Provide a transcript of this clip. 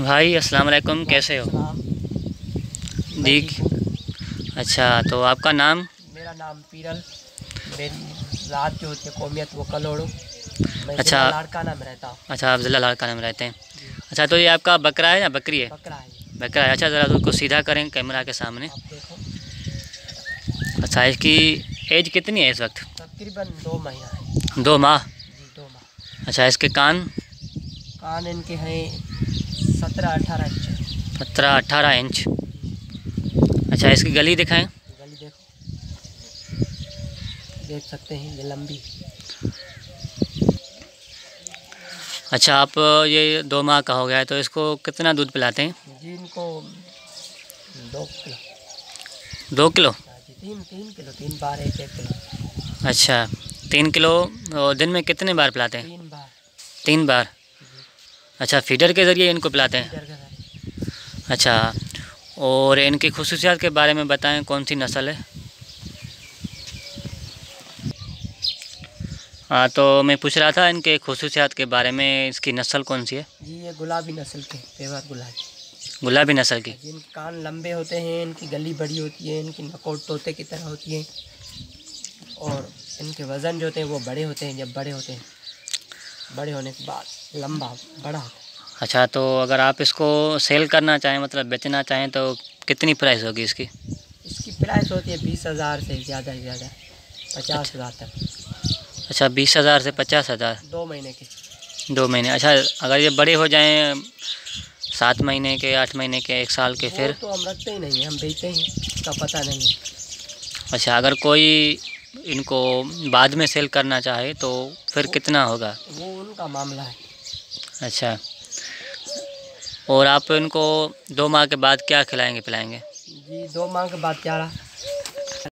भाई अस्सलाम वालेकुम, कैसे हो? सलाम। मैं दी। ठीक हूँ। अच्छा, तो आपका नाम? मेरा नाम पीरल। मेरी रात जो होती है कौमियत वो कलोड़ो। मैं अच्छा। ज़िला लाड़काना में रहता हूँ। अच्छा, आप ज़िला लाड़काना में रहते हैं। जी। अच्छा, तो ये आपका बकरा है या बकरी है? बकरा है ये। बकरा है। अच्छा, ज़रा उसको सीधा करें कैमरा के सामने। आप देखो। अच्छा, इसकी एज कितनी है इस वक्त? तकरीबन 2 महीना है। 2 माह। जी 2 माह। अच्छा, इसके कान? कान इनके हैं 17-18 इंच। 17-18 इंच। जी। अच्छा, इसकी गली दिखाएं। गली देखो, देख सकते हैं ये लंबी। अच्छा, आप ये 2 माह का हो गया है तो इसको कितना दूध पिलाते हैं? जी इनको 2 किलो। 2 किलो? हाँ जी, 3 3 किलो, 3 बार 1 1 किलो। अच्छा, 3 किलो। और दिन में कितने बार पिलाते हैं? 3 बार। 3 बार। जी। अच्छा, फीडर के ज़रिए इनको पिलाते हैं? फीडर के साथ। अच्छा, और इनकी खुसूसियात के बारे में बताएं, कौन सी नस्ल है? हाँ, तो मैं पूछ रहा था इनके खुसूसियात के बारे में, इसकी नस्ल कौन सी है? जी ये गुलाबी नस्ल के पेवर गुलाबी। गुलाबी नस्ल की। जिनके कान लंबे होते हैं, इनकी गली बड़ी होती है, इनकी नकोट तोते की तरह होती है और इनके वज़न जो होते हैं वो बड़े होते हैं। जब बड़े होते हैं, बड़े होने के बाद लंबा बड़ा होता है। अच्छा, तो अगर आप इसको सेल करना चाहें, मतलब बेचना चाहें, तो कितनी प्राइस होगी इसकी? इसकी प्राइस होती है 20,000 से ज़्यादा से ज़्यादा अच्छा। 50,000 तक। अच्छा, 20,000 से 50,000। 2 महीने की। 2 महीने। अच्छा, अगर ये बड़े हो जाएं 7 महीने के, 8 महीने के, 1 साल के, वो फिर? तो हम रखते ही नहीं हैं, हम बेचते हैं, इसका पता नहीं है। अच्छा, अगर कोई इनको बाद में सेल करना चाहे तो फिर वो कितना होगा? वो उनका मामला है। अच्छा, और आप इनको 2 माह के बाद क्या खिलाएंगे पिलाएंगे? जी 2 माह के बाद चारा।